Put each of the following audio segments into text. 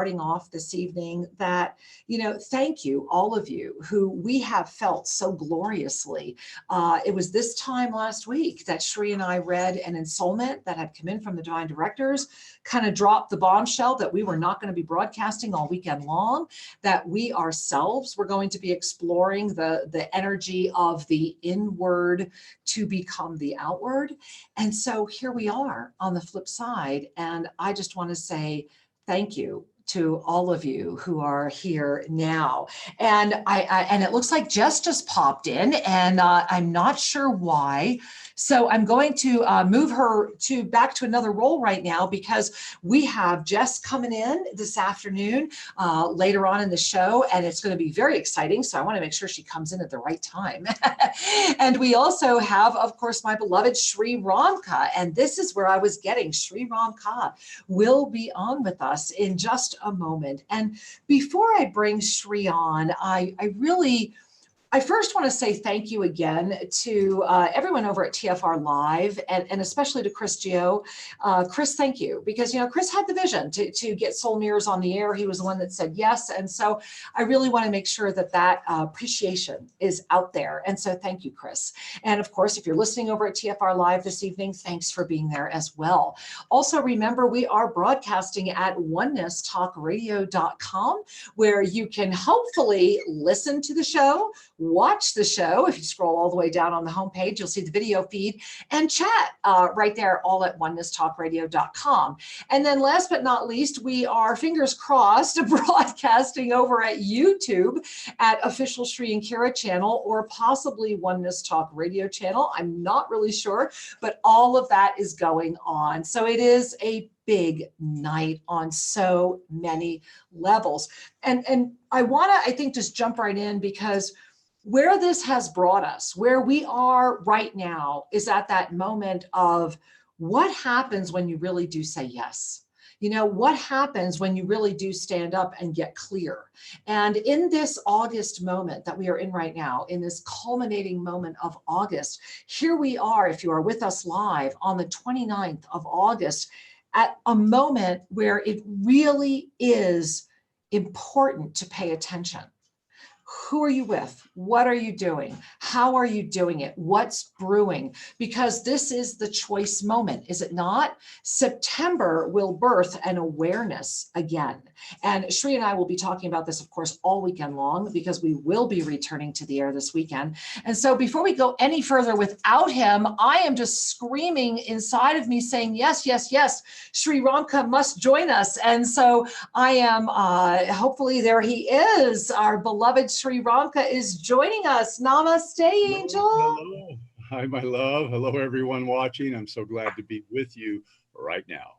starting off this evening that, thank you, all of you who we have felt so gloriously. It was this time last week that Shri and I read an ensoulment that had come in from the Divine Directors, kind of dropped the bombshell that we were not going to be broadcasting all weekend long, that we ourselves were going to be exploring the energy of the inward to become the outward. And so here we are on the flip side. And I just want to say thank you to all of you who are here now. And and it looks like Jess just popped in, and I'm not sure why. So I'm going to move her back to another role right now, because we have Jess coming in this afternoon later on in the show, and it's going to be very exciting. So I want to make sure she comes in at the right time. And we also have, of course, my beloved Shri Ramka, and this is where I was getting. Shri Ramka will be on with us in just a moment. And before I bring Shri on, I first want to say thank you again to everyone over at TFR Live, and especially to Chris Gio. Chris, thank you, because Chris had the vision to get Soul Mirrors on the air. He was the one that said yes, and so I really want to make sure that appreciation is out there. And so thank you, Chris. And of course, if you're listening over at TFR Live this evening, thanks for being there as well. Also, remember, we are broadcasting at onenesstalkradio.com, where you can hopefully listen to the show, watch the show. If you scroll all the way down on the homepage, you'll see the video feed, and chat right there, all at onenesstalkradio.com. And then last but not least, we are, fingers crossed, broadcasting over at YouTube at Official Shri and Kira channel, or possibly Oneness Talk Radio channel. I'm not really sure, but all of that is going on. So it is a big night on so many levels. And I want to, I think, just jump right in, because where this has brought us, where we are right now, is at that moment of what happens when you really do say yes. What happens when you really do stand up and get clear? And in this August moment that we are in right now, in this culminating moment of August, here we are, if you are with us live on the 29th of August, at a moment where it really is important to pay attention. Who are you with? What are you doing? How are you doing it? What's brewing? Because this is the choice moment, is it not? September will birth an awareness again. And Shri and I will be talking about this, of course, all weekend long, because we will be returning to the air this weekend. And so before we go any further without him, I am just screaming inside of me saying, yes, yes, yes, Shri Ramka must join us. And so I am, hopefully there he is, our beloved Shri Ramka is joining us. Namaste, Angel. Hello. Hi, my love. Hello, everyone watching. I'm so glad to be with you right now.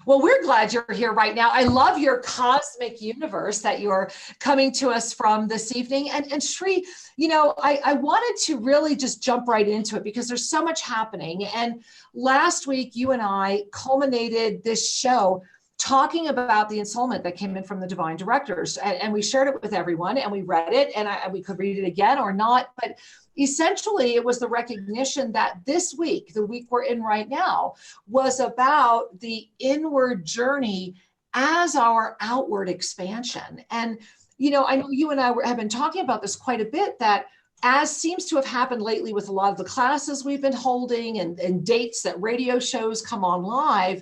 Well, we're glad you're here right now. I love your cosmic universe that you're coming to us from this evening. And Shri, I wanted to really just jump right into it, because there's so much happening. And last week, you and I culminated this show talking about the ensoulment that came in from the Divine Directors. And we shared it with everyone, and we read it, and we could read it again or not. But essentially, it was the recognition that this week, the week we're in right now, was about the inward journey as our outward expansion. And, I know you and I have been talking about this quite a bit, that as seems to have happened lately with a lot of the classes we've been holding and dates that radio shows come on live,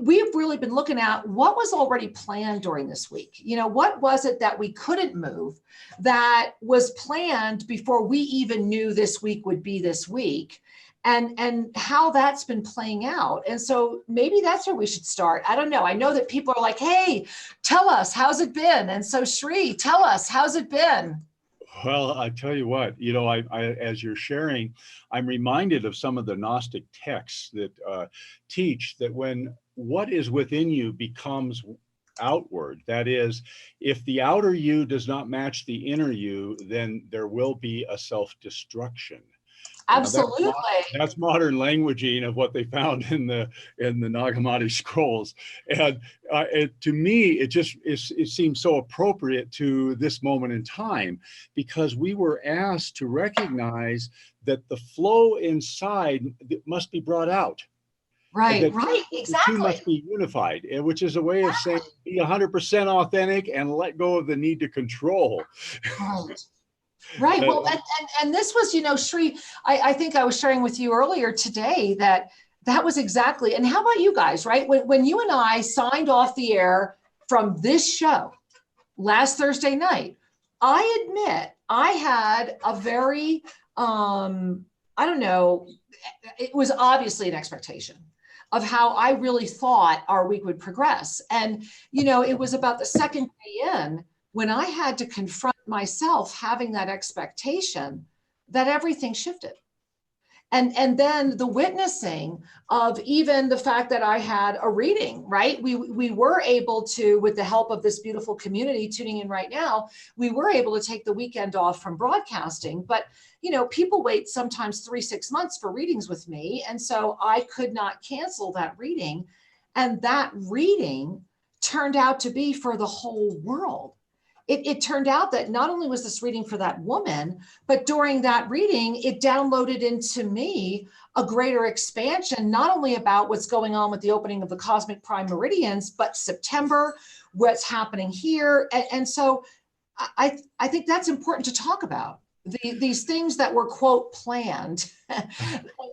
we've really been looking at what was already planned during this week. What was it that we couldn't move that was planned before we even knew this week would be this week, and how that's been playing out. And so maybe that's where we should start. I don't know. I know that people are like, hey, tell us, how's it been? And so Shri, tell us, how's it been? Well, I tell you what, as you're sharing, I'm reminded of some of the Gnostic texts that teach that when what is within you becomes outward, that is, if the outer you does not match the inner you, then there will be a self-destruction. Absolutely. That's modern languaging of what they found in the Nag Hammadi scrolls, and to me, it seems so appropriate to this moment in time, because we were asked to recognize that the flow inside must be brought out. Right, That right, the two exactly. must be unified, which is a way of saying be 100% authentic and let go of the need to control. Right. Right. Uh, Well, and this was, Shri, I think I was sharing with you earlier today that that was exactly, and how about you guys, right? When you and I signed off the air from this show last Thursday night, I admit I had a very, I don't know, it was obviously an expectation of how I really thought our week would progress. And, it was about the second day in when I had to confront myself having that expectation that everything shifted. And then the witnessing of even the fact that I had a reading, right? We were able to, with the help of this beautiful community tuning in right now, we were able to take the weekend off from broadcasting. But people wait sometimes 3-6 months for readings with me, and so I could not cancel that reading. And that reading turned out to be for the whole world. It turned out that not only was this reading for that woman, but during that reading, it downloaded into me a greater expansion, not only about what's going on with the opening of the cosmic prime meridians, but September, what's happening here. And so I think that's important to talk about. These things that were, quote, planned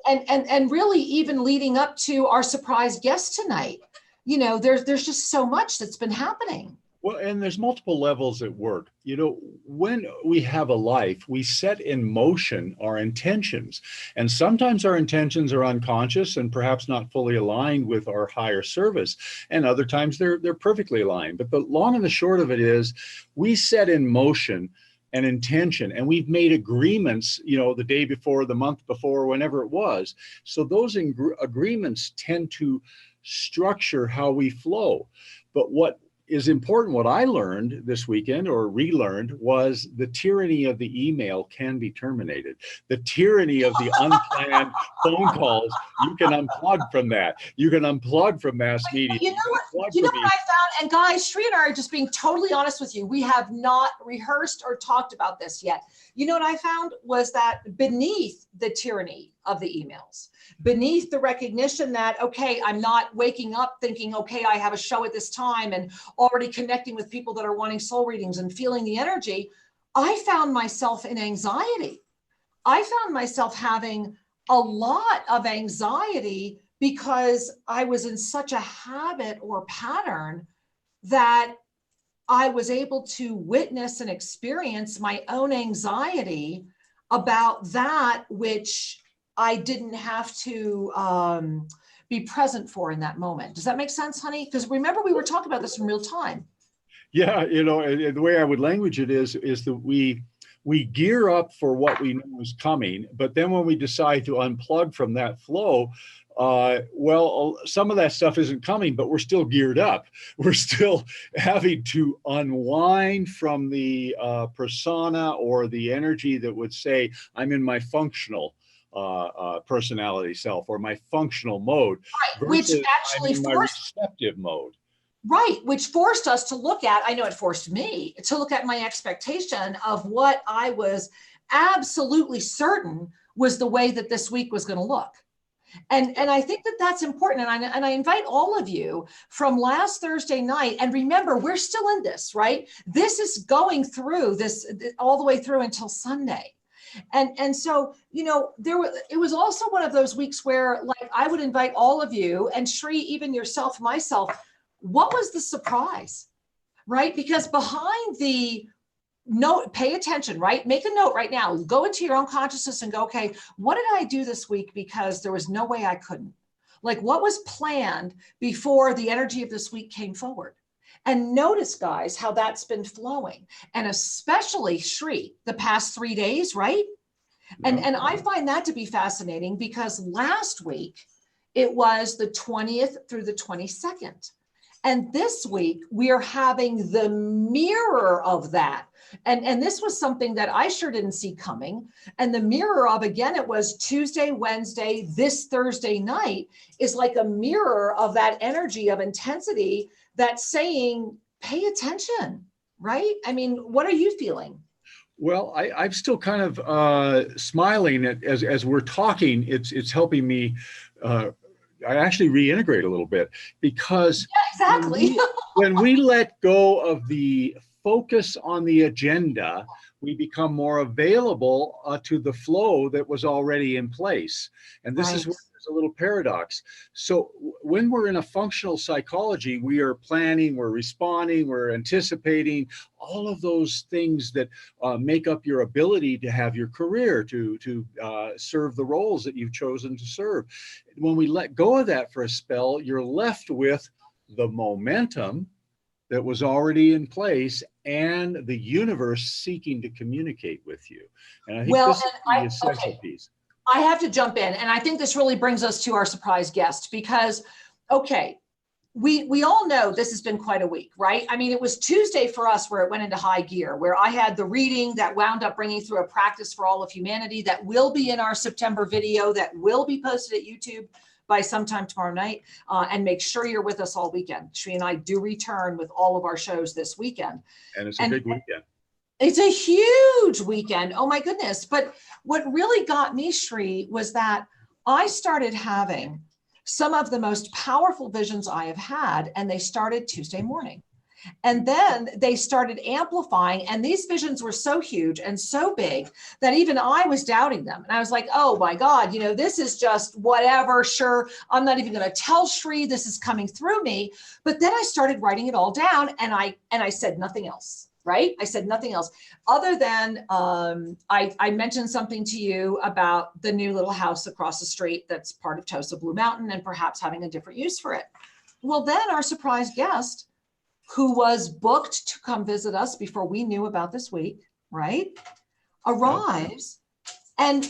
and really even leading up to our surprise guest tonight. There's just so much that's been happening. Well, and there's multiple levels at work. When we have a life, we set in motion our intentions. And sometimes our intentions are unconscious and perhaps not fully aligned with our higher service. And other times they're perfectly aligned. But the long and the short of it is we set in motion an intention, and we've made agreements, the day before, the month before, whenever it was. So those agreements tend to structure how we flow. But what is important, what I learned this weekend or relearned, was the tyranny of the email can be terminated. The tyranny of the unplanned phone calls, you can unplug from that. You can unplug from mass media. You know what I found? And guys, Shri and I are just being totally honest with you. We have not rehearsed or talked about this yet. You know what I found was that beneath the tyranny of the emails, beneath the recognition that, okay, I'm not waking up thinking, okay, I have a show at this time and already connecting with people that are wanting soul readings and feeling the energy, I found myself in anxiety. I found myself having a lot of anxiety because I was in such a habit or pattern that I was able to witness and experience my own anxiety about that which I didn't have to be present for in that moment. Does that make sense, honey? Because remember, we were talking about this in real time. Yeah, and the way I would language it is that we gear up for what we know is coming, but then when we decide to unplug from that flow, some of that stuff isn't coming, but we're still geared up. We're still having to unwind from the persona or the energy that would say, I'm in my functional personality self or my functional mode, right, which actually I'm in my receptive mode. Right, which forced us to look at, I know it forced me to look at my expectation of what I was absolutely certain was the way that this week was going to look. And I think that that's important. And I invite all of you from last Thursday night. And remember, we're still in this, right? This is going through this all the way through until Sunday. And so, it was also one of those weeks where, like, I would invite all of you, and Shri, even yourself, myself, what was the surprise, right? Because behind the note, pay attention, right? Make a note right now. Go into your own consciousness and go, okay, what did I do this week because there was no way I couldn't? Like, what was planned before the energy of this week came forward? And notice, guys, how that's been flowing. And especially, Shri, the past 3 days, right? Yeah. And I find that to be fascinating because last week, it was the 20th through the 22nd. And this week, we are having the mirror of that. And this was something that I sure didn't see coming. And the mirror of, again, it was Tuesday, Wednesday, this Thursday night is like a mirror of that energy of intensity that's saying, pay attention, right? I mean, what are you feeling? Well, I'm still kind of smiling as we're talking. It's helping me. actually reintegrate a little bit, because Exactly. when we let go of the focus on the agenda, we become more available to the flow that was already in place. And this is where there's a little paradox. So when we're in a functional psychology, we are planning, we're responding, we're anticipating, all of those things that make up your ability to have your career, to serve the roles that you've chosen to serve. When we let go of that for a spell, you're left with the momentum that was already in place and the universe seeking to communicate with you. And I think this is the essential piece. I have to jump in, and I think this really brings us to our surprise guest, because, okay, we all know this has been quite a week, right? I mean, it was Tuesday for us where it went into high gear, where I had the reading that wound up bringing through a practice for all of humanity that will be in our September video that will be posted at YouTube by sometime tomorrow night. And make sure you're with us all weekend. Shri and I do return with all of our shows this weekend. And it's a big weekend. It's a huge weekend. Oh my goodness. But what really got me, Shri, was that I started having some of the most powerful visions I have had, and they started Tuesday morning. And then they started amplifying, and these visions were so huge and so big that even I was doubting them. And I was like, oh my God, you know, this is just whatever. Sure, I'm not even going to tell Shri this is coming through me. But then I started writing it all down, and I said nothing else. Right? I said nothing else other than I mentioned something to you about the new little house across the street that's part of Tosa Blue Mountain and perhaps having a different use for it. Well, then our surprise guest, who was booked to come visit us before we knew about this week, right, arrives and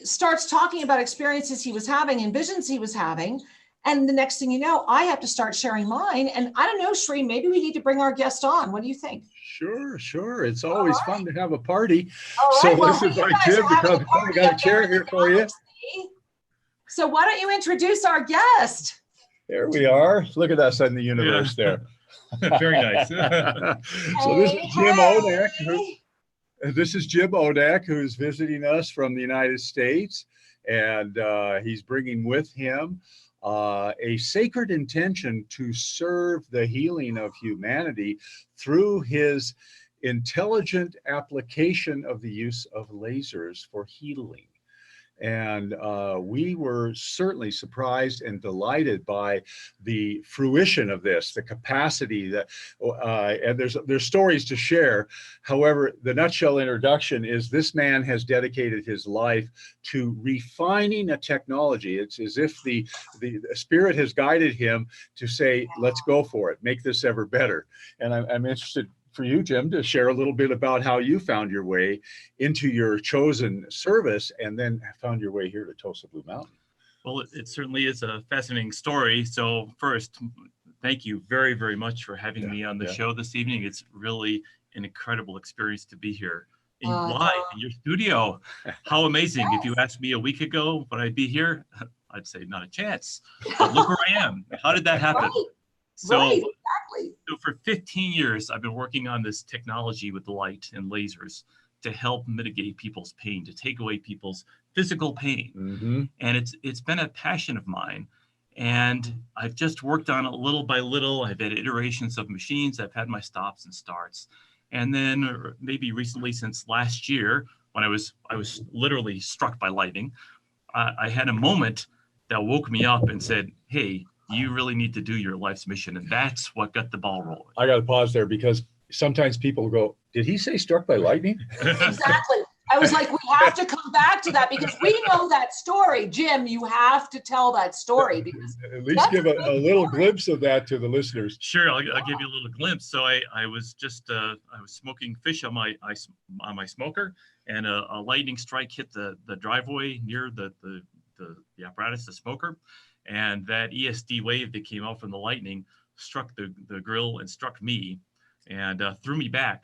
starts talking about experiences he was having and visions he was having. And the next thing you know, I have to start sharing mine. And I don't know, Shri, maybe we need to bring our guest on. What do you think? Sure. It's always fun to have a party. All so right. Well, this is our Jim. I got a chair here for you. So why don't you introduce our guest? There we are. Look at us in the universe there. Very nice. So this is Jim Odak. This is Jim Odak, who's visiting us from the United States. And he's bringing with him a sacred intention to serve the healing of humanity through his intelligent application of the use of lasers for healing. And we were certainly surprised and delighted by the fruition of this, the capacity that, and there's stories to share. However, the nutshell introduction is this man has dedicated his life to refining a technology. It's as if the spirit has guided him to say, let's go for it, make this ever better. And I'm interested for you, Jim, to share a little bit about how you found your way into your chosen service and then found your way here to Tosa Blue Mountain. Well, it certainly is a fascinating story. So first, thank you very, very much for having me on the show this evening. It's really an incredible experience to be here live in your studio. How amazing. If you asked me a week ago would I be here, I'd say not a chance. But look where I am. How did that happen? So, exactly. So for 15 years, I've been working on this technology with light and lasers to help mitigate people's pain, to take away people's physical pain. Mm-hmm. And it's been a passion of mine. And I've just worked on it little by little. I've had iterations of machines. I've had my stops and starts. And then maybe recently, since last year, when I was literally struck by lightning, I had a moment that woke me up and said, hey, you really need to do your life's mission. And that's what got the ball rolling. I got to pause there because sometimes people go, did he say struck by lightning? Exactly. I was like, we have to come back to that because we know that story. Jim, you have to tell that story because at least give a little glimpse of that to the listeners. Sure, I'll give you a little glimpse. So I was just I was smoking fish on my smoker, and a lightning strike hit the driveway near the apparatus, the smoker. And that ESD wave that came out from the lightning struck the grill and struck me and threw me back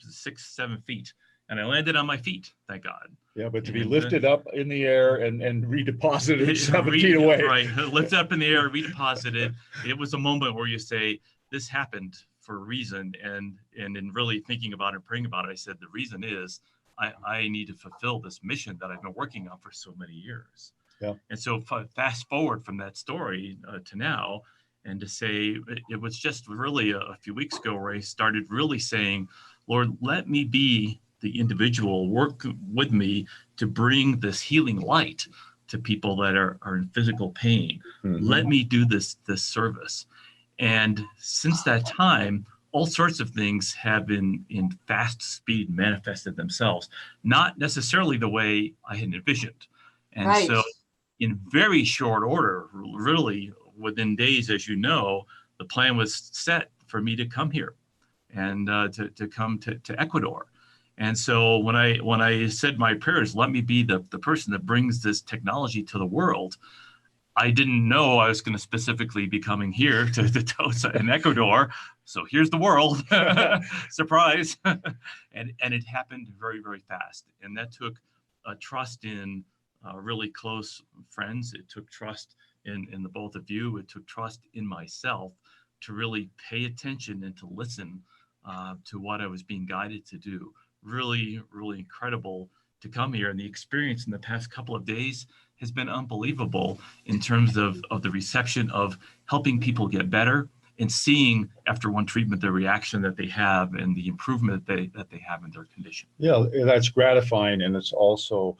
6-7 feet. And I landed on my feet, thank God. Yeah, but to be lifted up in the air and redeposited 7 feet away. Right, lifted up in the air, redeposited. It was a moment where you say, this happened for a reason. And in really thinking about it and praying about it, I said, the reason is I need to fulfill this mission that I've been working on for so many years. Yeah. And so fast forward from that story to now, and to say it was just really a few weeks ago where I started really saying, Lord, let me be the individual, work with me to bring this healing light to people that are in physical pain. Mm-hmm. Let me do this service. And since that time, all sorts of things have been in fast speed manifested themselves, not necessarily the way I had envisioned. And Right. so in very short order, really within days, as you know, the plan was set for me to come here and to come to Ecuador. And so when I said my prayers, let me be the person that brings this technology to the world, I didn't know I was going to specifically be coming here to Tosa in Ecuador. So here's the world. Surprise. And it happened very, very fast. And that took trust in really close friends. It took trust in the both of you. It took trust in myself to really pay attention and to listen to what I was being guided to do. Really, really incredible to come here. And the experience in the past couple of days has been unbelievable in terms of the reception of helping people get better and seeing after one treatment the reaction that they have and the improvement that they have in their condition. Yeah, that's gratifying, and it's also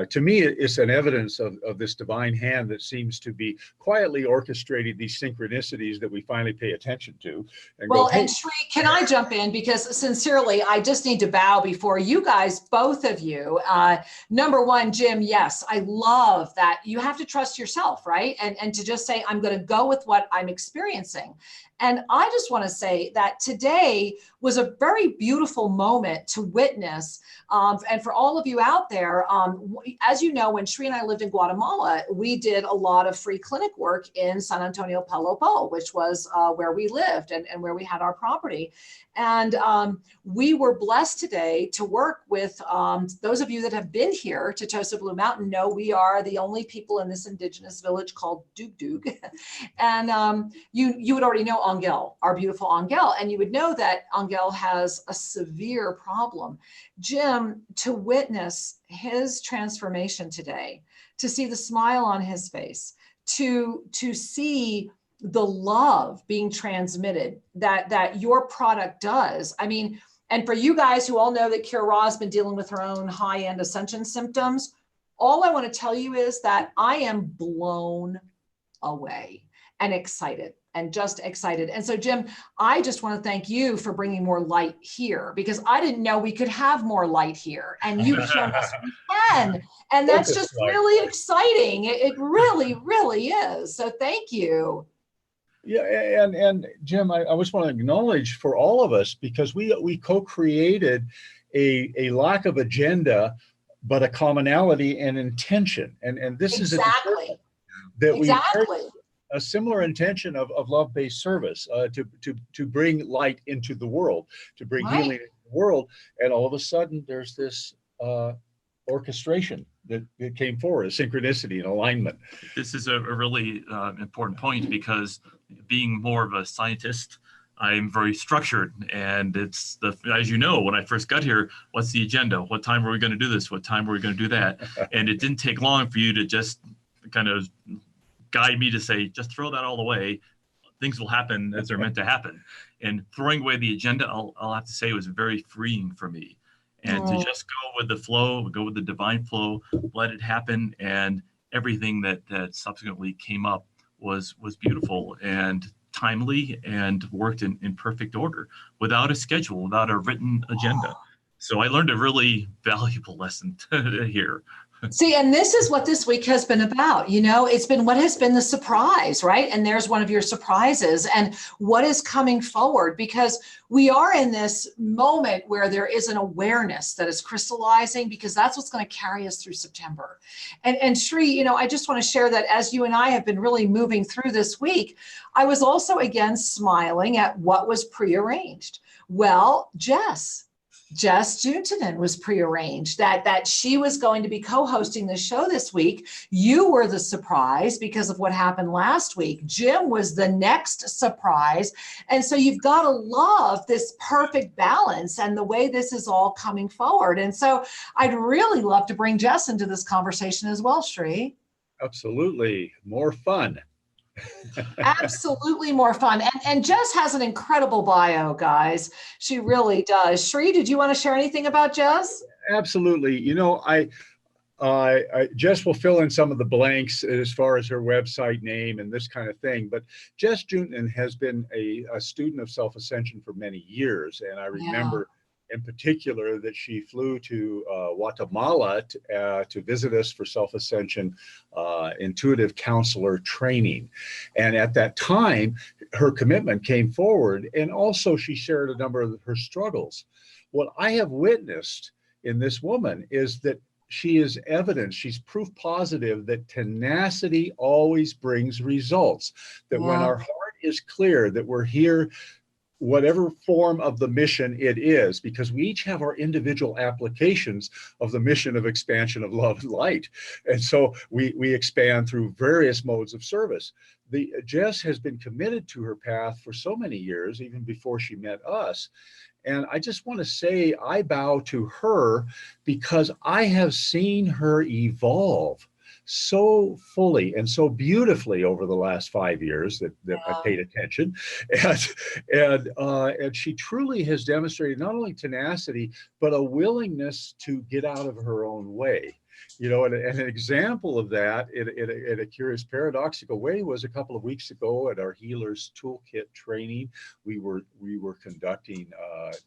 to me, it's an evidence of this divine hand that seems to be quietly orchestrating these synchronicities that we finally pay attention to. And well, go, hey. and Shri, can I jump in? Because sincerely, I just need to bow before you guys, both of you. Number one, Jim, yes, I love that you have to trust yourself, right? And to just say, I'm going to go with what I'm experiencing. And I just want to say that today was a very beautiful moment to witness. And for all of you out there, as you know, when Shri and I lived in Guatemala, we did a lot of free clinic work in San Antonio, Palopo, which was where we lived and where we had our property. And we were blessed today to work with those of you that have been here to Tosa Blue Mountain know we are the only people in this indigenous village called Dug. And you would already know Angel, our beautiful Angel, and you would know that Angel has a severe problem. Jim, to witness his transformation today, to see the smile on his face, to see the love being transmitted that your product does. I mean, and for you guys who all know that Kira Ra has been dealing with her own high-end ascension symptoms, all I want to tell you is that I am blown away and excited and just excited. And so, Jim, I just want to thank you for bringing more light here, because I didn't know we could have more light here, and you've shown us we can. And that's just really exciting. It really, really is. So thank you. Yeah, and Jim, I just want to acknowledge for all of us, because we co-created a lack of agenda, but a commonality and intention. And this exactly. is a that exactly. we a similar intention of love-based service to bring light into the world, to bring healing into the world. And all of a sudden there's this orchestration that came forward, a synchronicity and alignment. This is a really important point, because being more of a scientist, I'm very structured, and it's as you know, when I first got here, what's the agenda? What time are we going to do this? What time are we going to do that? And it didn't take long for you to just kind of guide me to say, just throw that all away. Things will happen as they're meant to happen. And throwing away the agenda, I'll have to say, was very freeing for me. And to just go with the flow, go with the divine flow, let it happen. And everything that subsequently came up was beautiful and timely and worked in perfect order, without a schedule, without a written agenda. So I learned a really valuable lesson here. See, and this is what this week has been about. You know, it's been what has been the surprise, right? And there's one of your surprises, and what is coming forward, because we are in this moment where there is an awareness that is crystallizing, because that's what's going to carry us through September. And Shri, you know, I just want to share that as you and I have been really moving through this week, I was also again smiling at what was prearranged. Well, Jess Juntenen was prearranged, that she was going to be co-hosting the show this week. You were the surprise because of what happened last week. Jim was the next surprise. And so you've got to love this perfect balance and the way this is all coming forward. And so I'd really love to bring Jess into this conversation as well, Shri. Absolutely. More fun. Absolutely more fun. And Jess has an incredible bio, guys. She really does. Sri, did you want to share anything about Jess? Absolutely. You know, Jess will fill in some of the blanks as far as her website name and this kind of thing. But Jess Juntenen has been a student of self-ascension for many years. And I remember in particular that she flew to Guatemala to visit us for self-ascension intuitive counselor training. And at that time, her commitment came forward. And also she shared a number of her struggles. What I have witnessed in this woman is that she is evidence, she's proof positive that tenacity always brings results. That when our heart is clear, that we're here, whatever form of the mission it is, because we each have our individual applications of the mission of expansion of love and light. And so we expand through various modes of service. Jess has been committed to her path for so many years, even before she met us. And I just want to say I bow to her because I have seen her evolve so fully and so beautifully over the last 5 years that I paid attention. And she truly has demonstrated not only tenacity, but a willingness to get out of her own way. You know, and an example of that in a curious paradoxical way was a couple of weeks ago at our Healers Toolkit training. We were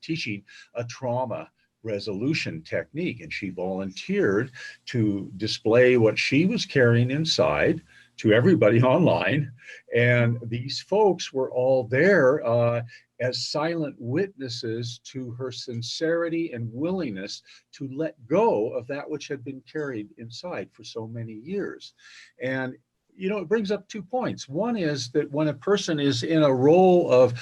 teaching a trauma resolution technique, and she volunteered to display what she was carrying inside to everybody online. And these folks were all there as silent witnesses to her sincerity and willingness to let go of that which had been carried inside for so many years. And you know, it brings up 2 points. One is that when a person is in a role of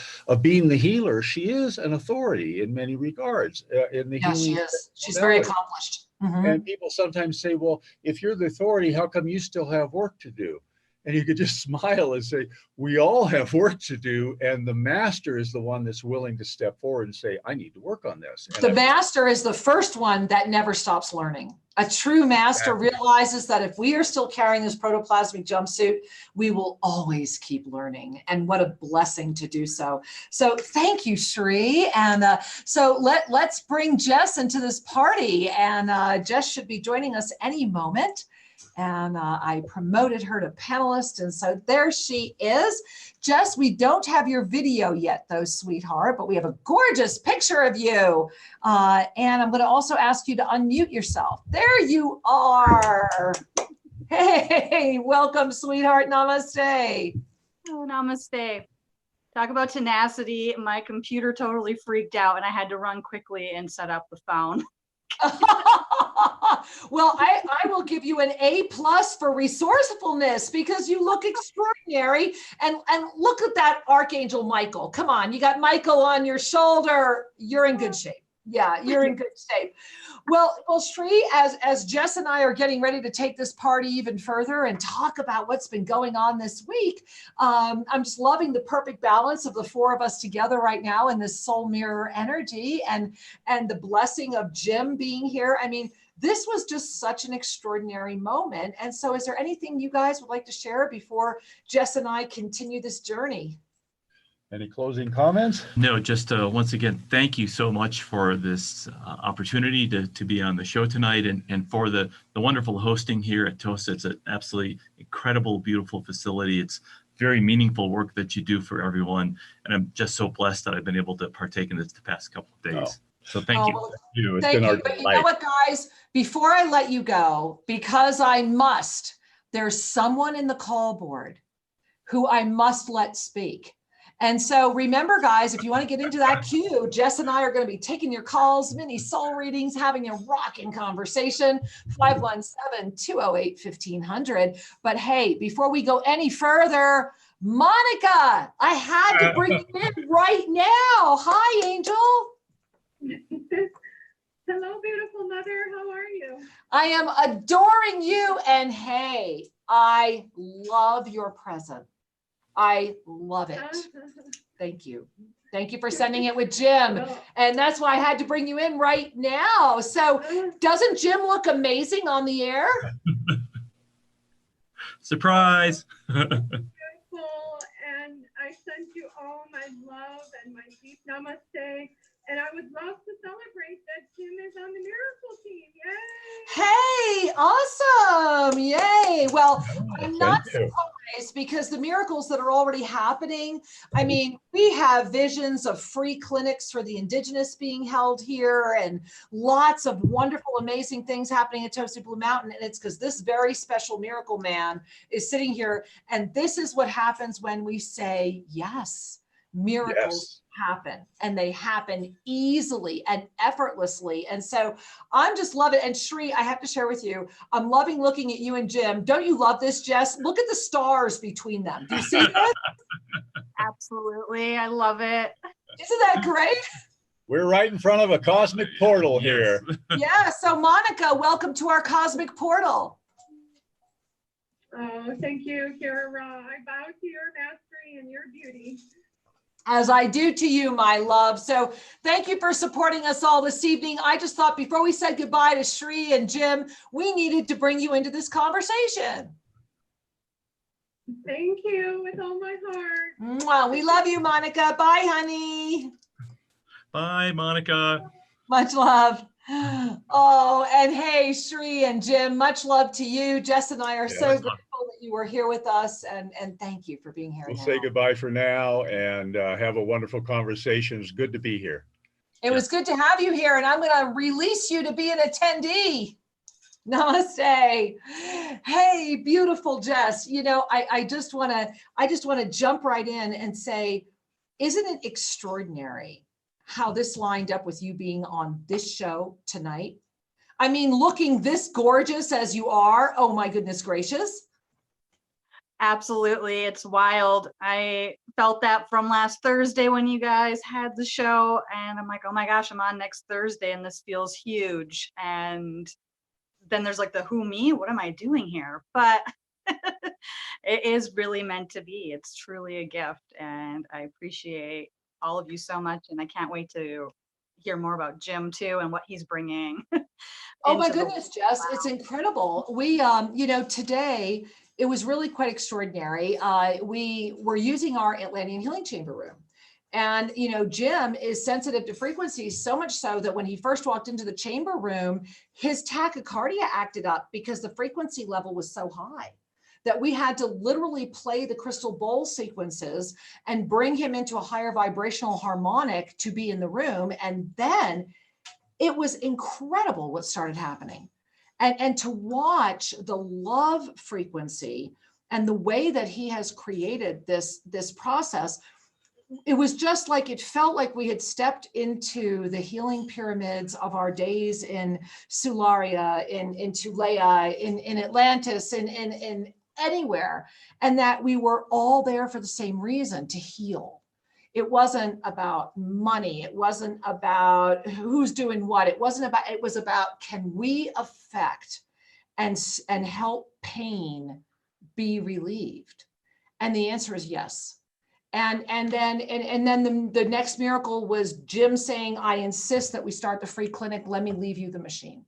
being the healer, she is an authority in many regards. In the healing, she is. She's very accomplished. And people sometimes say, well, if you're the authority, how come you still have work to do? And you could just smile and say, we all have work to do. And the master is the one that's willing to step forward and say, I need to work on this. And the master is the first one that never stops learning. A true master realizes that if we are still carrying this protoplasmic jumpsuit, we will always keep learning. And what a blessing to do so. So thank you, Sri. And so let's bring Jess into this party. And Jess should be joining us any moment. And I promoted her to panelist. And so there she is. Jess, we don't have your video yet, though, sweetheart, but we have a gorgeous picture of you. And I'm going to also ask you to unmute yourself. There you are. Hey, welcome, sweetheart. Namaste. Oh, namaste. Talk about tenacity. My computer totally freaked out and I had to run quickly and set up the phone. Well, I will give you an A+ for resourcefulness because you look extraordinary. And look at that Archangel Michael. Come on, you got Michael on your shoulder. You're in good shape. Yeah, you're in good shape. Well, Sri, as Jess and I are getting ready to take this party even further and talk about what's been going on this week, I'm just loving the perfect balance of the four of us together right now in this soul mirror energy and the blessing of Jim being here. I mean, this was just such an extraordinary moment. And so is there anything you guys would like to share before Jess and I continue this journey? Any closing comments? No, just once again, thank you so much for this opportunity to be on the show tonight and for the wonderful hosting here at TOSA. It's an absolutely incredible, beautiful facility. It's very meaningful work that you do for everyone. And I'm just so blessed that I've been able to partake in this the past couple of days. So thank you. Well, It's thank been our you. But you delight. know what, guys? Before I let you go, because I must, there's someone in the call board who I must let speak. And so remember, guys, if you want to get into that queue, Jess and I are going to be taking your calls, mini soul readings, having a rocking conversation, 517-208-1500. But hey, before we go any further, Monica, I had to bring you in right now. Hi, Angel. Hello, beautiful mother. How are you? I am adoring you. And hey, I love your present. I love it. Thank you. Thank you for sending it with Jim. And that's why I had to bring you in right now. So doesn't Jim look amazing on the air? Surprise. Beautiful, and I send you all my love and my deep namaste. And I would love to celebrate that Jim is on the miracle team. Yay! Hey, awesome. Yay. Well, I'm not Thank you. surprised because the miracles that are already happening, I mean, we have visions of free clinics for the indigenous being held here and lots of wonderful, amazing things happening at Toasted Blue Mountain. And it's because this very special miracle man is sitting here. And this is what happens when we say yes. Miracles happen, and they happen easily and effortlessly. And so I'm just loving it. And Shri, I have to share with you, I'm loving looking at you and Jim. Don't you love this, Jess? Look at the stars between them. Do you see this? Absolutely. I love it. Isn't that great? We're right in front of a cosmic portal here. Yeah. So Monica, welcome to our cosmic portal. Oh, thank you, Kira. I bow to your mastery and your beauty. As I do to you, my love. So thank you for supporting us all this evening. I just thought before we said goodbye to Shri and Jim, we needed to bring you into this conversation. Thank you with all my heart. Mwah. We love you, Monica. Bye, honey. Bye, Monica. Much love. Oh, and hey, Shri and Jim, much love to you. Jess and I are so much love. grateful that you were here with us, and thank you for being here. We'll now. say goodbye for now and have a wonderful conversation. It's good to be here. It was good to have you here, and I'm going to release you to be an attendee. Namaste. Hey, beautiful Jess. You know, I just want to jump right in and say, isn't it extraordinary how this lined up with you being on this show tonight? I mean, looking this gorgeous as you are. Oh my goodness gracious. Absolutely. It's wild. I felt that from last Thursday when you guys had the show, and I'm like, oh my gosh, I'm on next Thursday and this feels huge. And then there's like the who me, what am I doing here? But it is really meant to be. It's truly a gift, and I appreciate all of you so much, and I can't wait to hear more about Jim too and what he's bringing. Oh my into the goodness, Jess, it's incredible. We, you know, today it was really quite extraordinary. We were using our Atlantean Healing Chamber room. And, you know, Jim is sensitive to frequencies, so much so that when he first walked into the chamber room, his tachycardia acted up because the frequency level was so high that we had to literally play the crystal bowl sequences and bring him into a higher vibrational harmonic to be in the room. And then it was incredible what started happening. And to watch the love frequency and the way that he has created this process, it was just like, it felt like we had stepped into the healing pyramids of our days in Sularia, in Tulea, in Atlantis, in anywhere, and that we were all there for the same reason, to heal. It wasn't about money. It wasn't about who's doing what. It was about, can we affect and help pain be relieved? And the answer is yes. And then the next miracle was Jim saying, I insist that we start the free clinic. Let me leave you the machine.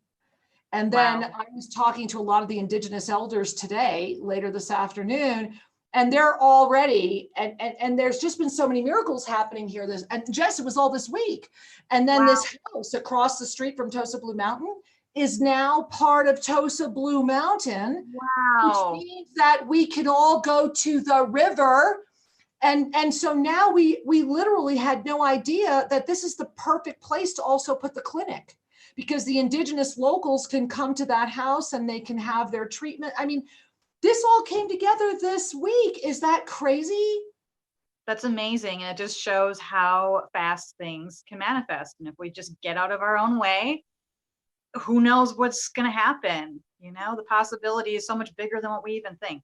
And then Wow. I was talking to a lot of the indigenous elders today, later this afternoon, and they're already, and there's just been so many miracles happening here. And Jess, it was all this week. And then this house across the street from Tosa Blue Mountain is now part of Tosa Blue Mountain, Wow. which means that we can all go to the river. And so now we literally had no idea that this is the perfect place to also put the clinic, because the indigenous locals can come to that house and they can have their treatment. I mean, this all came together this week. Is that crazy? That's amazing. And it just shows how fast things can manifest. And if we just get out of our own way, who knows what's going to happen? You know, the possibility is so much bigger than what we even think.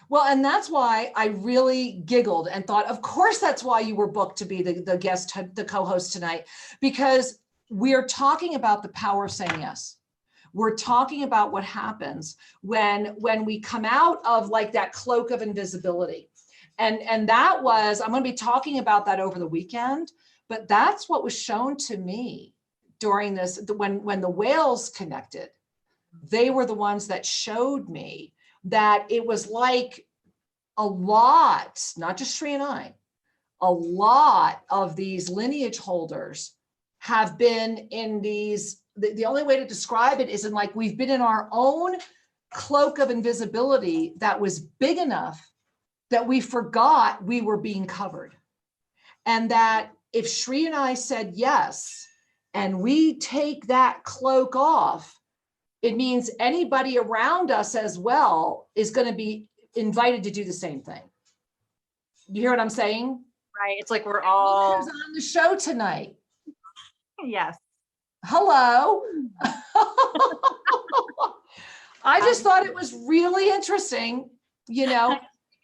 Well, and that's why I really giggled and thought, of course, that's why you were booked to be the guest, the co-host tonight, because we're talking about the power of saying yes. We're talking about what happens when we come out of like that cloak of invisibility. And that was, I'm going to be talking about that over the weekend, but that's what was shown to me during this, when the whales connected. They were the ones that showed me that it was like a lot, not just Shri and I, a lot of these lineage holders have been in these, the only way to describe it is in like, we've been in our own cloak of invisibility that was big enough that we forgot we were being covered. And that if Shri and I said yes, and we take that cloak off, it means anybody around us as well is going to be invited to do the same thing. You hear what I'm saying? Right. It's like we're Look all, who's on the show tonight. yes. Hello. I just thought it was really interesting, you know,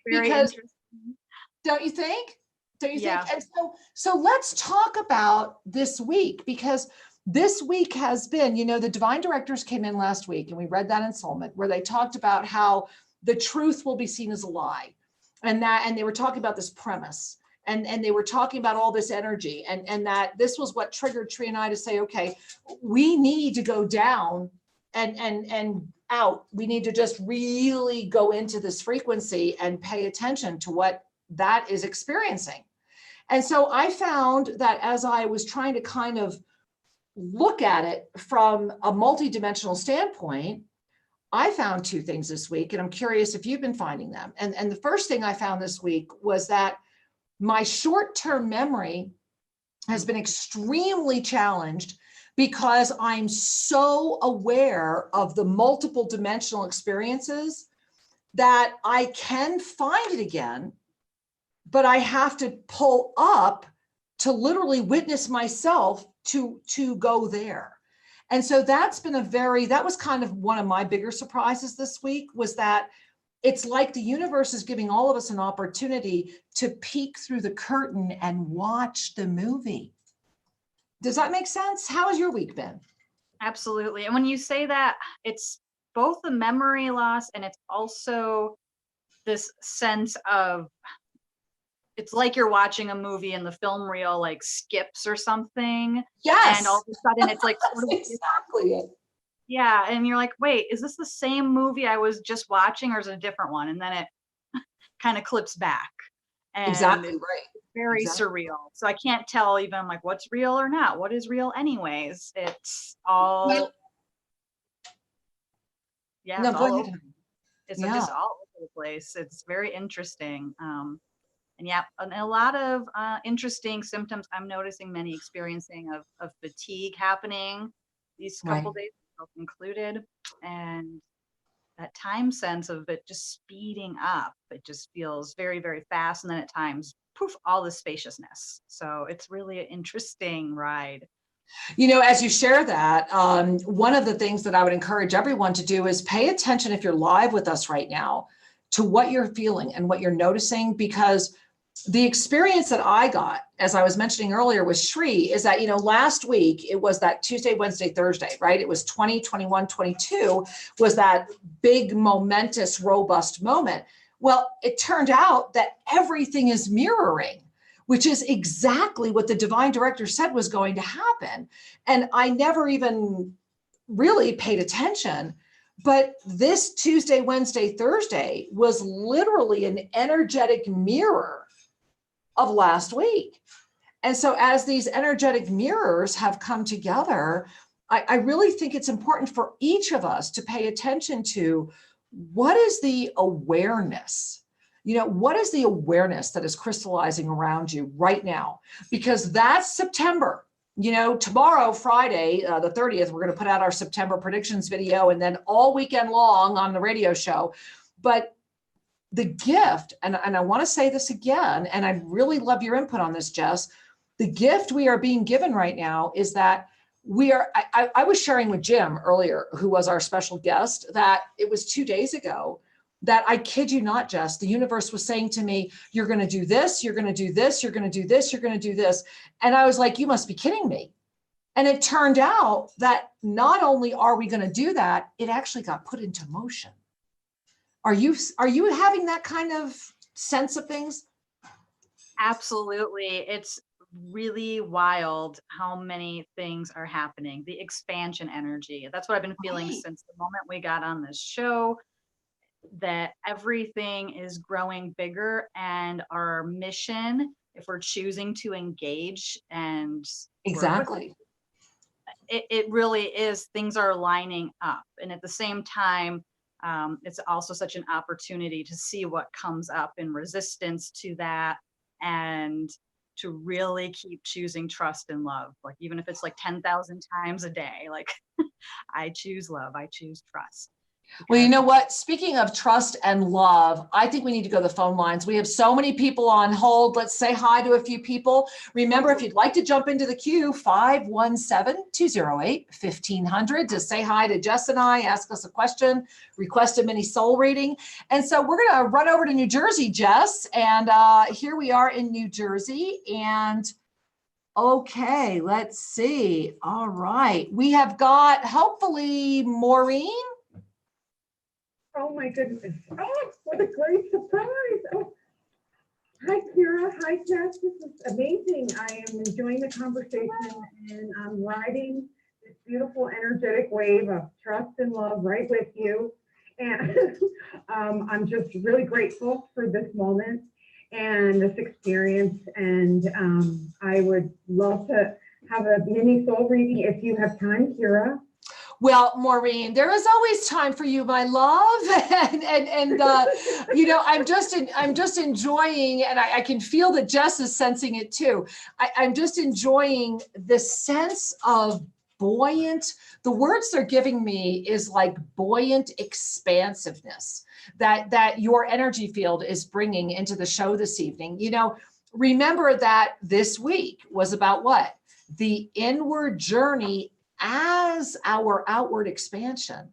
Very because interesting. don't you think? Don't you Yeah. think? And so let's talk about this week, because this week has been, you know, the divine directors came in last week and we read that in Soulmate where they talked about how the truth will be seen as a lie. And they were talking about this premise and they were talking about all this energy and that this was what triggered Tree and I to say, okay, we need to go down and out. We need to just really go into this frequency and pay attention to what that is experiencing. And so I found that as I was trying to kind of look at it from a multidimensional standpoint, I found two things this week, and I'm curious if you've been finding them. And the first thing I found this week was that my short-term memory has been extremely challenged because I'm so aware of the multiple dimensional experiences that I can find it again, but I have to pull up to literally witness myself to go there. And so that's been that was kind of one of my bigger surprises this week, was that it's like the universe is giving all of us an opportunity to peek through the curtain and watch the movie. Does that make sense? How has your week been? Absolutely. And when you say that, it's both the memory loss and it's also this sense of, it's like you're watching a movie and the film reel like skips or something. Yes. And all of a sudden it's like, That's exactly it. yeah. And you're like, wait, is this the same movie I was just watching or is it a different one? And then it kind of clips back. And Exactly right. very surreal. So I can't tell even like what's real or not. What is real anyways? It's all, yeah, No, it's go all ahead. over. It's Yeah. just all over the place. It's very interesting. And yeah, and a lot of interesting symptoms I'm noticing, many experiencing of fatigue happening these couple days, myself included, and that time sense of it just speeding up. It just feels very, very fast. And then at times, poof, all the spaciousness. So it's really an interesting ride. You know, as you share that, one of the things that I would encourage everyone to do is pay attention, if you're live with us right now, to what you're feeling and what you're noticing, because the experience that I got, as I was mentioning earlier with Shri, is that, you know, last week, it was that Tuesday, Wednesday, Thursday, right? It was 20, 21, 22 was that big, momentous, robust moment. Well, it turned out that everything is mirroring, which is exactly what the divine director said was going to happen. And I never even really paid attention. But this Tuesday, Wednesday, Thursday was literally an energetic mirror of last week. And so as these energetic mirrors have come together, I really think it's important for each of us to pay attention to what is the awareness. You know, what is the awareness that is crystallizing around you right now? Because that's September. You know, tomorrow, Friday, the 30th, we're going to put out our September predictions video, and then all weekend long on the radio show. But the gift, and I want to say this again, and I really love your input on this, Jess, the gift we are being given right now is that I was sharing with Jim earlier, who was our special guest, that it was 2 days ago that, I kid you not, Jess, the universe was saying to me, you're going to do this, you're going to do this, you're going to do this, you're going to do this. And I was like, you must be kidding me. And it turned out that not only are we going to do that, it actually got put into motion. Are you having that kind of sense of things? Absolutely. It's really wild how many things are happening. The expansion energy. That's what I've been feeling since the moment we got on this show. that everything is growing bigger, and our mission, if we're choosing to engage and Exactly. it really is, things are lining up. And at the same time, it's also such an opportunity to see what comes up in resistance to that, and to really keep choosing trust and love. Like, even if it's like 10,000 times a day, like I choose love, I choose trust. Well, you know what? Speaking of trust and love, I think we need to go to the phone lines. We have so many people on hold. Let's say hi to a few people. Remember, if you'd like to jump into the queue, 517-208-1500 to say hi to Jess and I, ask us a question, request a mini soul reading. And so we're going to run over to New Jersey, Jess. And here we are in New Jersey. And okay, let's see. All right. We have got, hopefully, Maureen. Oh my goodness. Oh, what a great surprise. Oh. Hi, Kira. Hi, Jess. This is amazing. I am enjoying the conversation, and I'm riding this beautiful energetic wave of trust and love right with you. And I'm just really grateful for this moment and this experience. And I would love to have a mini soul reading if you have time, Kira. Well, Maureen, there is always time for you, my love, and you know, I'm just enjoying, and I can feel that Jess is sensing it too. I'm just enjoying the sense of buoyant. The words they're giving me is like buoyant expansiveness that your energy field is bringing into the show this evening. You know, remember that this week was about what? The inward journey as our outward expansion.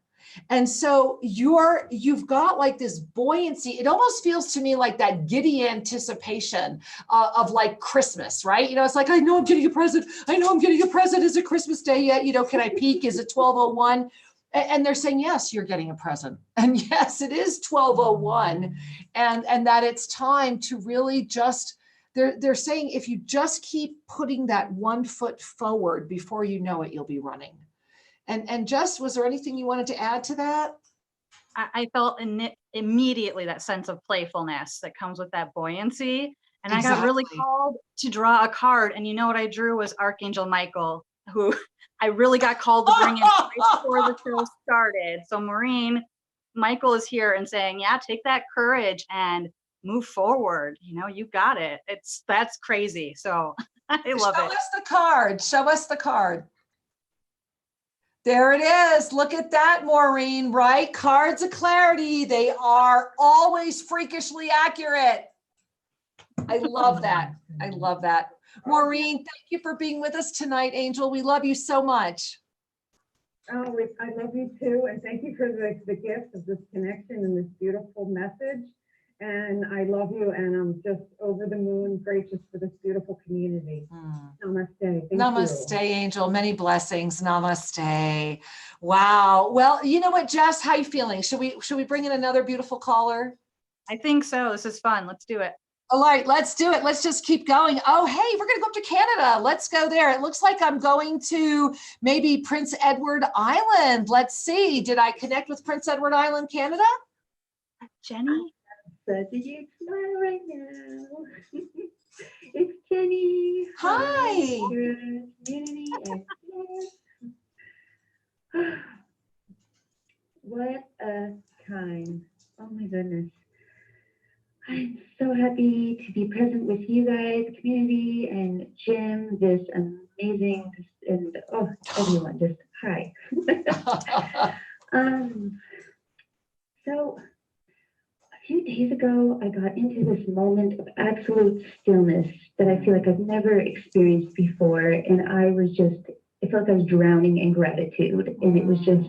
And so you've got like this buoyancy. It almost feels to me like that giddy anticipation of like Christmas, right? You know, it's like, I know I'm getting a present. I know I'm getting a present. Is it Christmas Day yet? You know, can I peek? Is it 12:01? And they're saying, yes, you're getting a present. And yes, it is 12:01. And that it's time to really just, they're saying, if you just keep putting that 1 foot forward, before you know it, you'll be running. And Jess, was there anything you wanted to add to that? I felt immediately that sense of playfulness that comes with that buoyancy. And Exactly. I got really called to draw a card. And you know what I drew was Archangel Michael, who I really got called to bring in right before the show started. So Maureen, Michael is here and saying, yeah, take that courage and move forward. You know, you got it. That's crazy. So I love it. Show us the card. Show us the card. There it is. Look at that, Maureen, right? Cards of clarity. They are always freakishly accurate. I love that. I love that. Maureen, thank you for being with us tonight, Angel. We love you so much. Oh, I love you too. And thank you for the gift of this connection and this beautiful message. And I love you, and I'm just over the moon, gracious for this beautiful community. Namaste. Thank Namaste, you. Angel. Many blessings. Namaste. Wow. Well, you know what, Jess? How you feeling? Should we bring in another beautiful caller? I think so. This is fun. Let's do it. All right, let's do it. Let's just keep going. Oh, hey, we're going to go up to Canada. Let's go there. It looks like I'm going to maybe Prince Edward Island. Let's see. Did I connect with Prince Edward Island, Canada? Jenny? Such a huge smile right now. It's Jenny. Hi. Community and what a time. Oh my goodness. I'm so happy to be present with you guys, community, and Jim, this amazing, and everyone, just hi. So a few days ago, I got into this moment of absolute stillness that I feel like I've never experienced before. And I felt like I was drowning in gratitude. And it was just,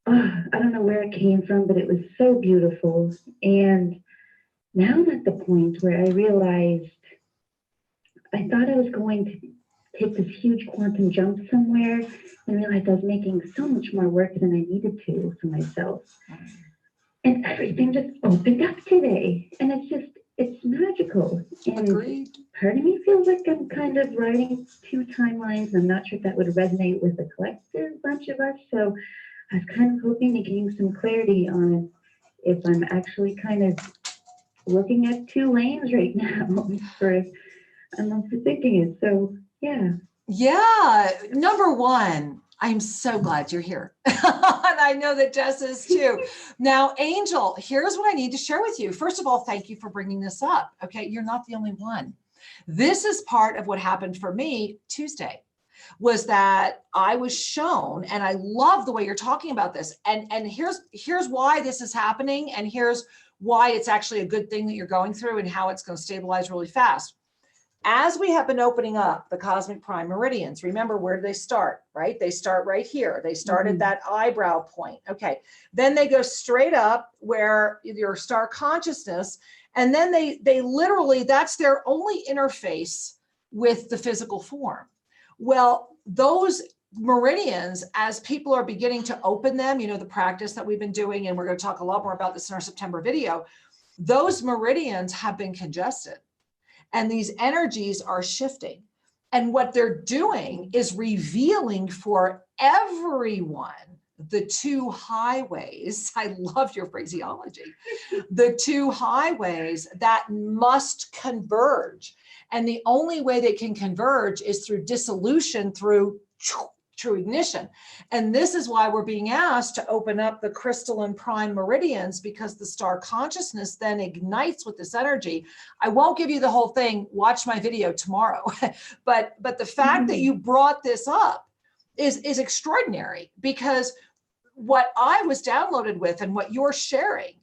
I don't know where it came from, but it was so beautiful. And now I'm at the point where I realized I thought I was going to take this huge quantum jump somewhere, and realized I was making so much more work than I needed to for myself. And everything just opened up today. And it's magical. And Agreed. Part of me feels like I'm kind of writing two timelines. I'm not sure if that would resonate with the collective bunch of us. So I was kind of hoping to gain some clarity on if I'm actually kind of looking at two lanes right now, for I'm thinking it. So yeah. Yeah. Number one, I'm so glad you're here. And I know that Jess is too. Now, Angel, here's what I need to share with you. First of all, thank you for bringing this up. Okay. You're not the only one. This is part of what happened for me Tuesday, was that I was shown, and I love the way you're talking about this. And here's why this is happening. And here's why it's actually a good thing that you're going through and how it's going to stabilize really fast. As we have been opening up the cosmic prime meridians, remember, where do they start, right? They start right here. They start at that eyebrow point. Okay. Then they go straight up where your star consciousness, and then they literally, that's their only interface with the physical form. Well, those meridians, as people are beginning to open them, you know, the practice that we've been doing, and we're going to talk a lot more about this in our September video, those meridians have been congested. And these energies are shifting. And what they're doing is revealing for everyone the two highways. I love your phraseology. The two highways that must converge. And the only way they can converge is through dissolution, through true ignition. And this is why we're being asked to open up the crystalline prime meridians, because the star consciousness then ignites with this energy. I won't give you the whole thing. Watch my video tomorrow. but the fact that you brought this up is extraordinary, because what I was downloaded with and what you're sharing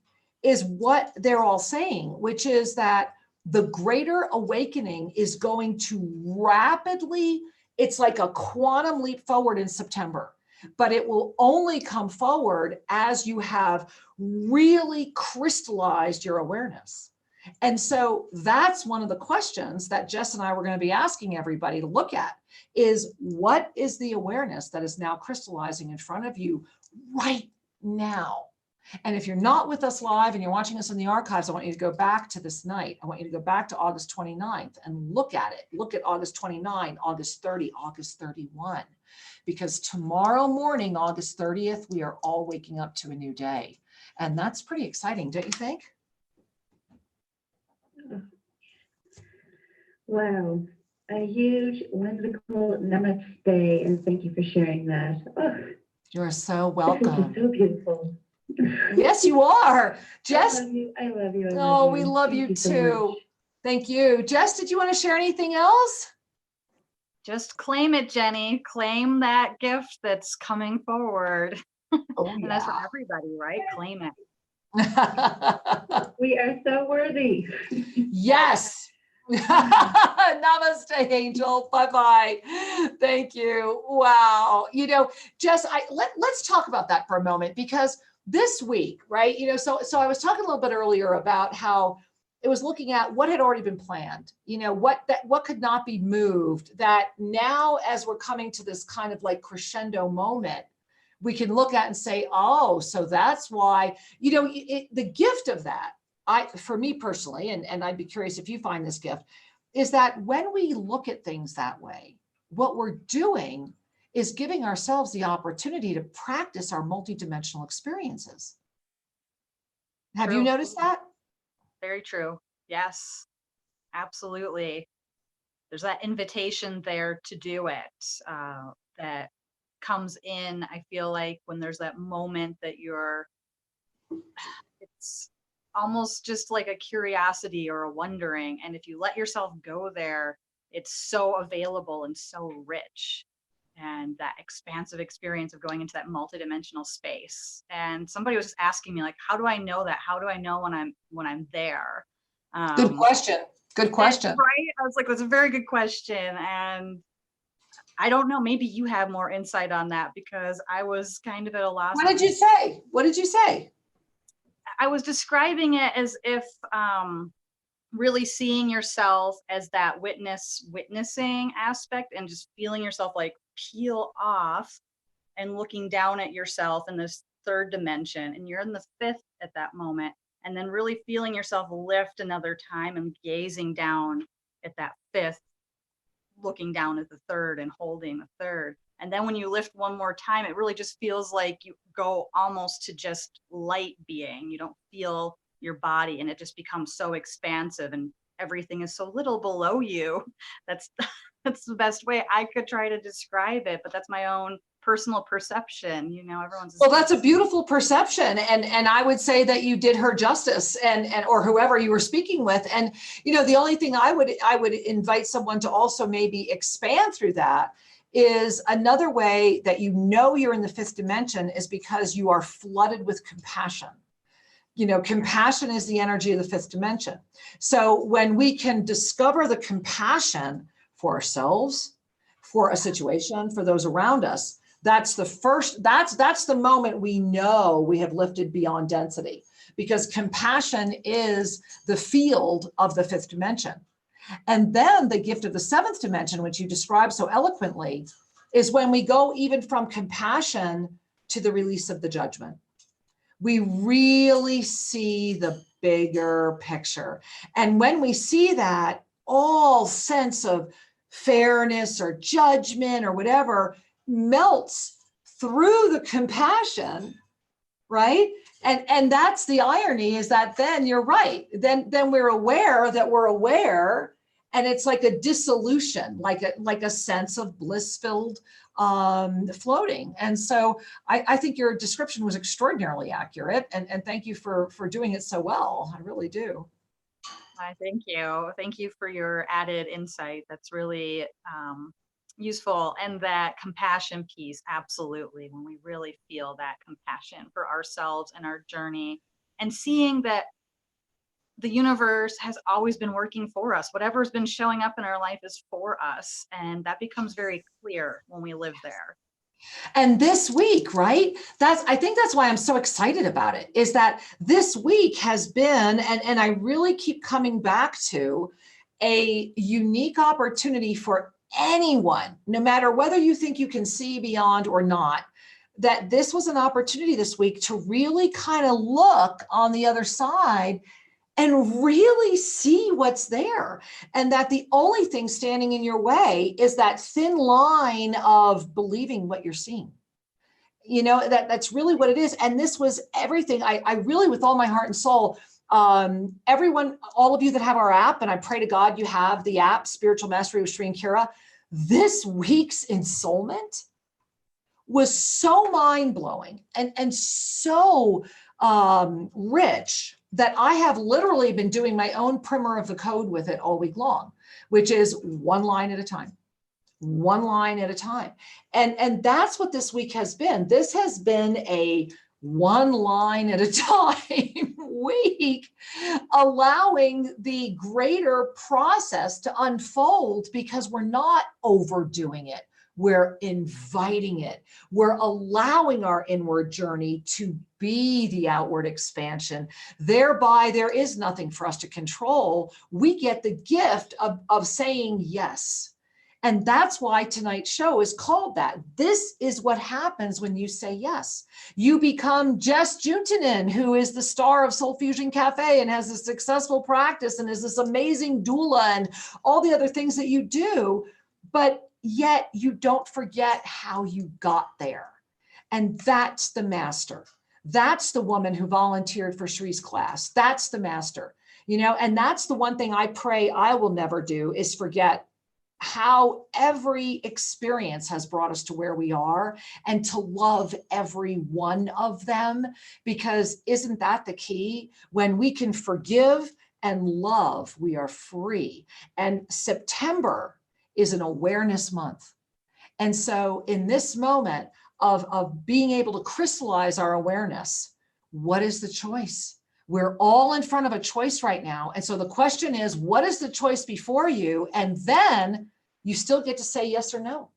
is what they're all saying, which is that the greater awakening is going to rapidly, it's like a quantum leap forward in September, but it will only come forward as you have really crystallized your awareness. And so that's one of the questions that Jess and I were going to be asking everybody to look at, is what is the awareness that is now crystallizing in front of you right now? And if you're not with us live and you're watching us in the archives, I want you to go back to this night. I want you to go back to August 29th and look at it. Look at August 29, August 30, August 31, because tomorrow morning, August 30th, we are all waking up to a new day. And that's pretty exciting, don't you think? Wow. A huge, wonderful namaste, and thank you for sharing that. Oh, You're so this is welcome. just so beautiful. Yes, you are. Jess. I love you. I love you. I Oh, love we you. love Thank you so too. much. Thank you. Jess, did you want to share anything else? Just claim it, Jenny. Claim that gift that's coming forward. Oh, And that's for everybody, right? Claim it. yeah. We are so worthy. Yes. Namaste, Angel. Bye-bye. Thank you. Wow. You know, Jess, let's talk about that for a moment, because this week, right? You know, so I was talking a little bit earlier about how it was looking at what had already been planned, you know, what could not be moved, that now as we're coming to this kind of like crescendo moment, we can look at and say, oh, so that's why, you know, the gift of that, for me personally, and I'd be curious if you find this gift, is that when we look at things that way, what we're doing is giving ourselves the opportunity to practice our multidimensional experiences. Have you True. noticed that? Very true. Yes, absolutely. There's that invitation there to do it that comes in. I feel like when there's that moment that it's almost just like a curiosity or a wondering. And if you let yourself go there, it's so available and so rich. And that expansive experience of going into that multidimensional space. And somebody was just asking me, like, how do I know that? How do I know when I'm there? Good question. Good question. Right? I was like, that's a very good question. And I don't know, maybe you have more insight on that, because I was kind of at a loss. What did you say? What did you say? I was describing it as if really seeing yourself as that witnessing aspect, and just feeling yourself like peel off and looking down at yourself in this third dimension, and you're in the fifth at that moment, and then really feeling yourself lift another time and gazing down at that fifth, looking down at the third and holding the third. And then when you lift one more time, it really just feels like you go almost to just light being. You don't feel your body, and it just becomes so expansive, and everything is so little below you. That's that's the best way I could try to describe it, but that's my own personal perception. You know, everyone's. Well, that's a beautiful perception. And I would say that you did her justice, and or whoever you were speaking with. And, you know, the only thing I would invite someone to also maybe expand through that is another way that you know you're in the fifth dimension is because you are flooded with compassion. You know, compassion is the energy of the fifth dimension. So when we can discover the compassion for ourselves, for a situation, for those around us, that's the first, that's the moment we know we have lifted beyond density, because compassion is the field of the fifth dimension. And then the gift of the seventh dimension, which you described so eloquently, is when we go even from compassion to the release of the judgment. We really see the bigger picture. And when we see that, all sense of fairness or judgment or whatever melts through the compassion, right? And that's the irony, is that then you're right. Then we're aware that we're aware, and it's like a dissolution, like a sense of bliss-filled floating. And so I think your description was extraordinarily accurate, and thank you for doing it so well. I really do. Thank you. Thank you for your added insight. That's really useful. And that compassion piece, absolutely. When we really feel that compassion for ourselves and our journey, and seeing that the universe has always been working for us. Whatever's been showing up in our life is for us. And that becomes very clear when we live there. And this week, right? I think that's why I'm so excited about it, is that this week has been, and I really keep coming back to, a unique opportunity for anyone, no matter whether you think you can see beyond or not, that this was an opportunity this week to really kind of look on the other side and really see what's there. And that the only thing standing in your way is that thin line of believing what you're seeing. You know, that's really what it is. And this was everything. I really, with all my heart and soul, everyone, all of you that have our app, and I pray to God you have the app, Spiritual Mastery with Sri and Kira, this week's ensoulment was so mind-blowing and so rich, that I have literally been doing my own primer of the code with it all week long, which is one line at a time, one line at a time. And that's what this week has been. This has been a one line at a time week, allowing the greater process to unfold, because we're not overdoing it. We're inviting it. We're allowing our inward journey to be the outward expansion. Thereby, there is nothing for us to control. We get the gift of saying yes. And that's why tonight's show is called that. This is what happens when you say yes. You become Jess Juntenen, who is the star of Soul Fusion Cafe and has a successful practice and is this amazing doula and all the other things that you do. But yet you don't forget how you got there. And that's the master. That's the woman who volunteered for Shri's class. That's the master, you know, and that's the one thing I pray I will never do, is forget how every experience has brought us to where we are, and to love every one of them, because isn't that the key? When we can forgive and love, we are free. And September is an awareness month. And so in this moment of being able to crystallize our awareness, what is the choice? We're all in front of a choice right now. And so the question is, what is the choice before you? And then you still get to say yes or no.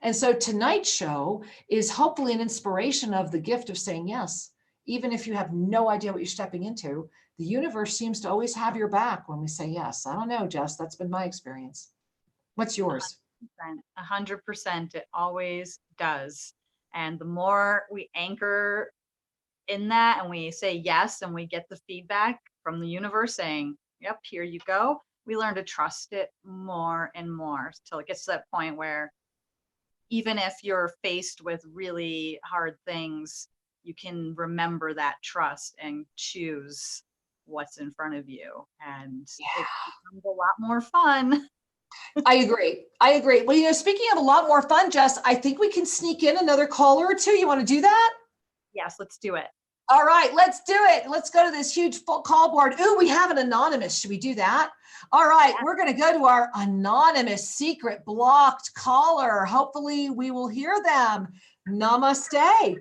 And so tonight's show is hopefully an inspiration of the gift of saying yes. Even if you have no idea what you're stepping into, the universe seems to always have your back when we say yes. I don't know, Jess, that's been my experience. What's yours? 100%. It always does. And the more we anchor in that and we say yes, and we get the feedback from the universe saying, yep, here you go, we learn to trust it more and more, until it gets to that point where even if you're faced with really hard things, you can remember that trust and choose what's in front of you. And it becomes a lot more fun. I agree. I agree. Well, you know, speaking of a lot more fun, Jess, I think we can sneak in another caller or two. You want to do that? Yes, let's do it. All right, let's do it. Let's go to this huge full call board. Ooh, we have an anonymous. Should we do that? All right, we're going to go to our anonymous secret blocked caller. Hopefully we will hear them. Namaste.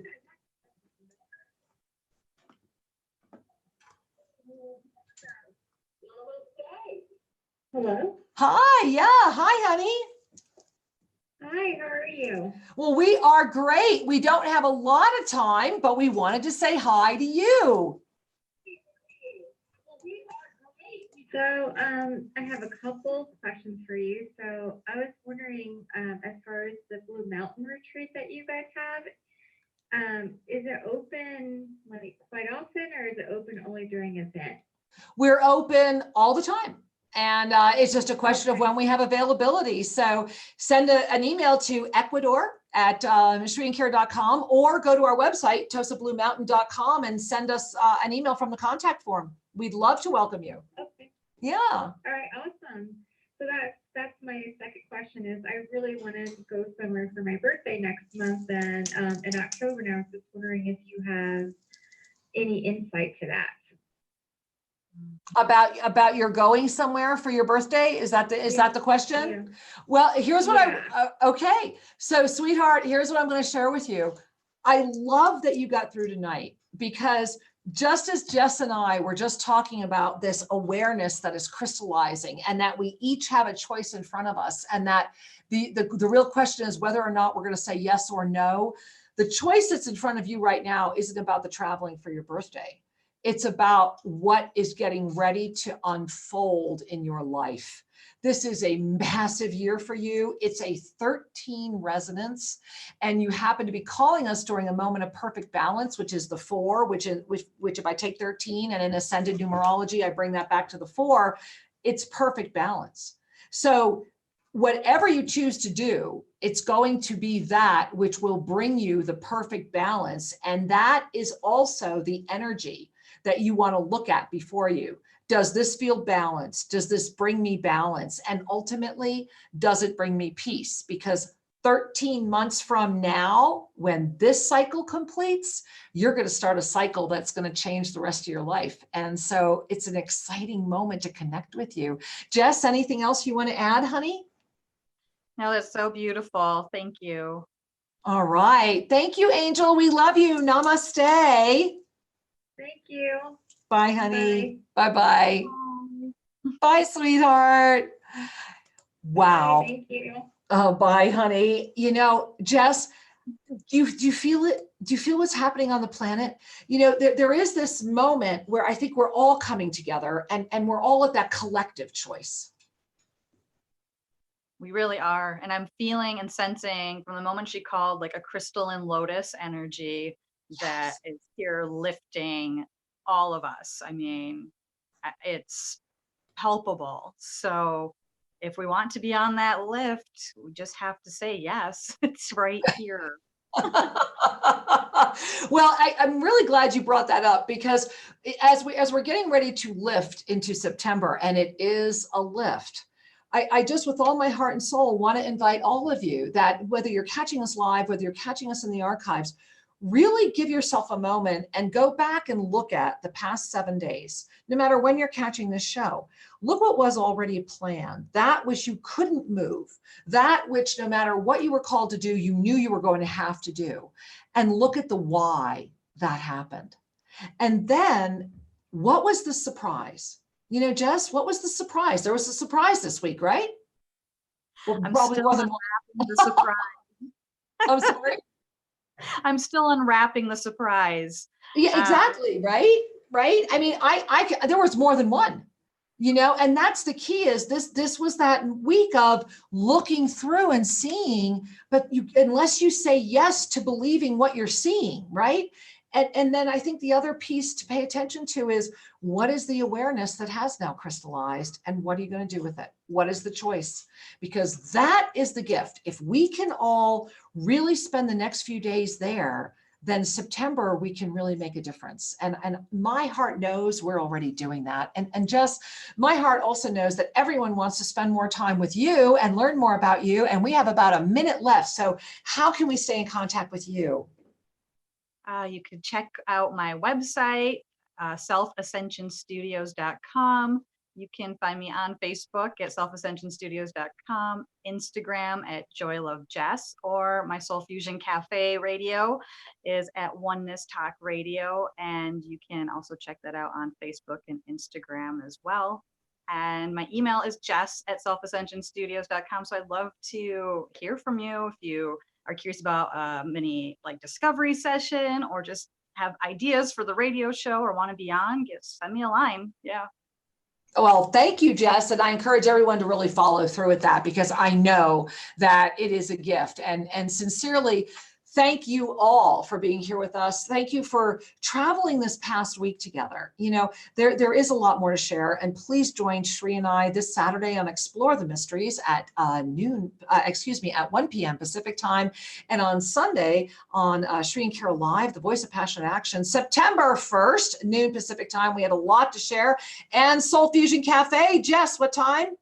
Hello. Hi, yeah. Hi, honey. Hi, how are you? Well, we are great. We don't have a lot of time, but we wanted to say hi to you. So I have a couple questions for you. So I was wondering, as far as the Blue Mountain retreat that you guys have, is it open like quite often, or is it open only during events? We're open all the time. And it's just a question of when we have availability. So send an email to ecuador@mysteryandcare.com or go to our website, tosabluemountain.com, and send us an email from the contact form. We'd love to welcome you. Okay. Yeah. All right, awesome. So that's my second question is I really wanted to go somewhere for my birthday next month and in October. And I was just wondering if you have any insight to that. About your going somewhere for your birthday? Is that the question? Yeah. Well, here's what okay. So sweetheart, here's what I'm going to share with you. I love that you got through tonight, because just as Jess and I were just talking about this awareness that is crystallizing, and that we each have a choice in front of us, and that the real question is whether or not we're going to say yes or no. The choice that's in front of you right now isn't about the traveling for your birthday. It's about what is getting ready to unfold in your life. This is a massive year for you. It's a 13 resonance, and you happen to be calling us during a moment of perfect balance, which is the 4, which if I take 13 and in ascended numerology, I bring that back to the 4, it's perfect balance. So whatever you choose to do, it's going to be that which will bring you the perfect balance. And that is also the energy that you want to look at before you. Does this feel balanced? Does this bring me balance? And ultimately, does it bring me peace? Because 13 months from now, when this cycle completes, you're going to start a cycle that's going to change the rest of your life. And so it's an exciting moment to connect with you. Jess, anything else you want to add, honey? No, that's so beautiful. Thank you. All right. Thank you, Angel. We love you. Namaste. Thank you. Bye, honey. Bye-bye. Bye, sweetheart. Wow. Bye, thank you. Oh, bye, honey. You know, Jess, do you feel it? Do you feel what's happening on the planet? You know, there is this moment where I think we're all coming together, and we're all at that collective choice. We really are. And I'm feeling and sensing from the moment she called like a crystalline lotus energy that is here lifting all of us. I mean, it's palpable. So if we want to be on that lift, we just have to say yes. It's right here. Well, I'm really glad you brought that up, because as we're getting ready to lift into September, and it is a lift, I just, with all my heart and soul, want to invite all of you that whether you're catching us live, whether you're catching us in the archives, really give yourself a moment and go back and look at the past 7 days, no matter when you're catching this show. Look what was already planned, that which you couldn't move, that which no matter what you were called to do, you knew you were going to have to do. And look at the why that happened. And then what was the surprise? You know, Jess, what was the surprise? There was a surprise this week, right? Well, I'm probably still more than unwrapping the surprise. I'm sorry. I'm still unwrapping the surprise. Yeah, exactly. Right. I mean, there was more than one, you know, and that's the key is this was that week of looking through and seeing, but unless you say yes to believing what you're seeing, right? And then I think the other piece to pay attention to is, what is the awareness that has now crystallized, and what are you going to do with it? What is the choice? Because that is the gift. If we can all really spend the next few days there, then September we can really make a difference. And my heart knows we're already doing that. And just my heart also knows that everyone wants to spend more time with you and learn more about you. And we have about a minute left. So how can we stay in contact with you? You could check out my website, selfascensionstudios.com. You can find me on Facebook at selfascensionstudios.com, Instagram at joylovejess, or my Soul Fusion Cafe radio is at Oneness Talk Radio. And you can also check that out on Facebook and Instagram as well. And my email is jess@selfascensionstudios.com. So I'd love to hear from you if you are curious about a mini like discovery session, or just have ideas for the radio show or want to be on, send me a line. Yeah. Well, thank you, Jess. And I encourage everyone to really follow through with that, because I know that it is a gift. And sincerely, thank you all for being here with us. Thank you for traveling this past week together. You know, there is a lot more to share, and please join Shri and I this Saturday on Explore the Mysteries at 1 p.m. Pacific time, and on Sunday on Shri and Carol Live, The Voice of Passionate Action, September 1st, noon Pacific time. We had a lot to share. And Soul Fusion Cafe, Jess, what time?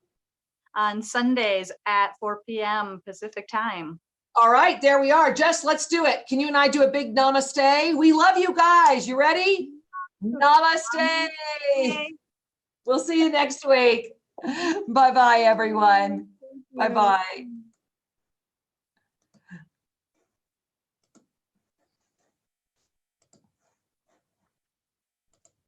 On Sundays at 4 p.m. Pacific time. All right, there we are. Jess, let's do it. Can you and I do a big namaste? We love you guys. You ready? Namaste. We'll see you next week. Bye-bye, everyone. Bye-bye.